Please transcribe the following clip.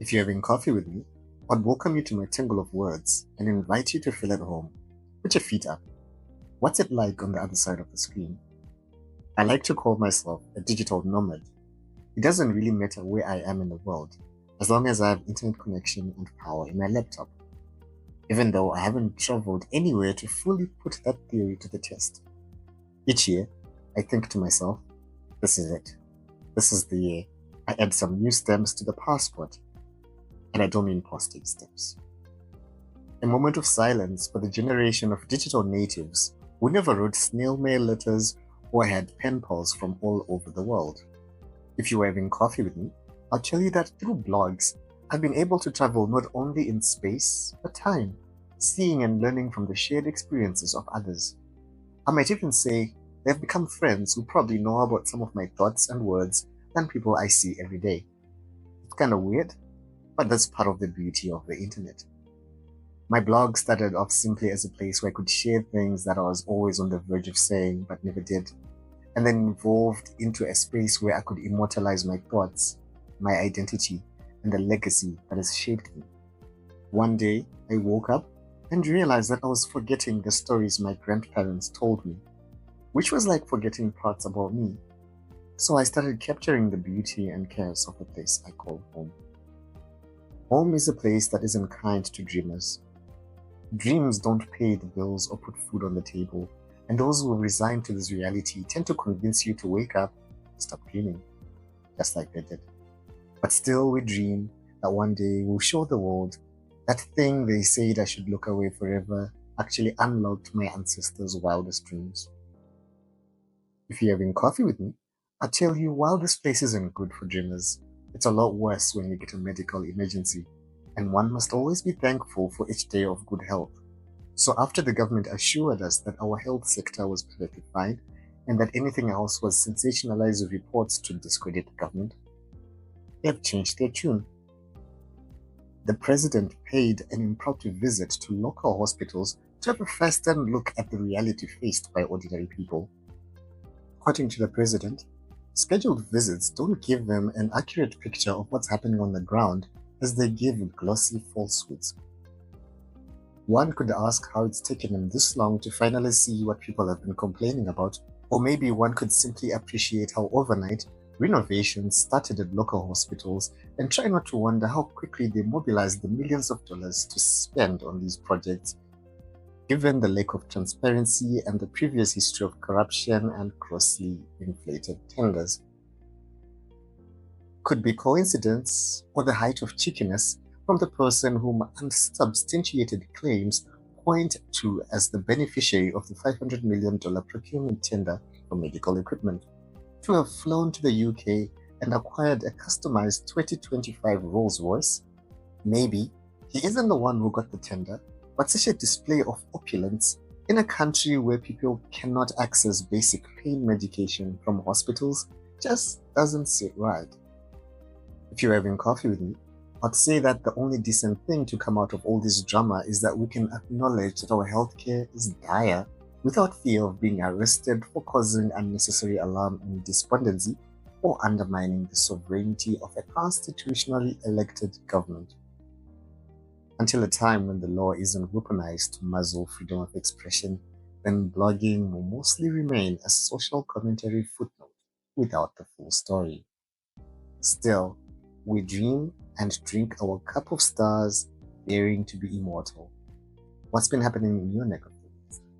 If you're having coffee with me, I'd welcome you to my tangle of words and invite you to feel at home. Put your feet up. What's it like on the other side of the screen? I like to call myself a digital nomad. It doesn't really matter where I am in the world, as long as I have internet connection and power in my laptop, even though I haven't traveled anywhere to fully put that theory to the test. Each year, I think to myself, this is it. This is the year I add some new stamps to the passport, and I don't mean postage stamps. A moment of silence for the generation of digital natives who never wrote snail mail letters or had pen pals from all over the world. If you were having coffee with me, I'll tell you that through blogs, I've been able to travel not only in space, but time, seeing and learning from the shared experiences of others. I might even say they've become friends who probably know about some of my thoughts and words than people I see every day. It's kind of weird, but that's part of the beauty of the internet. My blog started off simply as a place where I could share things that I was always on the verge of saying but never did, and then evolved into a space where I could immortalize my thoughts, my identity, and the legacy that has shaped me. One day, I woke up and realized that I was forgetting the stories my grandparents told me, which was like forgetting parts about me. So I started capturing the beauty and chaos of the place I call home. Home is a place that isn't kind to dreamers. Dreams don't pay the bills or put food on the table, and those who resign to this reality tend to convince you to wake up and stop dreaming, just like they did. But still, we dream that one day we'll show the world that thing they said I should look away forever actually unlocked my ancestors' wildest dreams. If you're having coffee with me, I'll tell you while this place isn't good for dreamers, it's a lot worse when you get a medical emergency, and one must always be thankful for each day of good health. So after the government assured us that our health sector was perfectly fine and that anything else was sensationalized reports to discredit the government, they have changed their tune. The president paid an impromptu visit to local hospitals to have a first-hand look at the reality faced by ordinary people. According to the president, scheduled visits don't give them an accurate picture of what's happening on the ground as they give glossy falsehoods. One could ask how it's taken them this long to finally see what people have been complaining about, or maybe one could simply appreciate how overnight renovations started at local hospitals and try not to wonder how quickly they mobilized the millions of dollars to spend on these projects, given the lack of transparency and the previous history of corruption and grossly inflated tenders. Could be coincidence or the height of cheekiness from the person whom unsubstantiated claims point to as the beneficiary of the $500 million procurement tender for medical equipment, to have flown to the UK and acquired a customized 2025 Rolls-Royce. Maybe he isn't the one who got the tender, but such a display of opulence in a country where people cannot access basic pain medication from hospitals just doesn't sit right. If you're having coffee with me, I'd say that the only decent thing to come out of all this drama is that we can acknowledge that our healthcare is dire without fear of being arrested for causing unnecessary alarm and despondency or undermining the sovereignty of a constitutionally elected government. Until a time when the law isn't weaponized to muzzle freedom of expression, then blogging will mostly remain a social commentary footnote without the full story. Still, we dream and drink our cup of stars, daring to be immortal. What's been happening in your neck of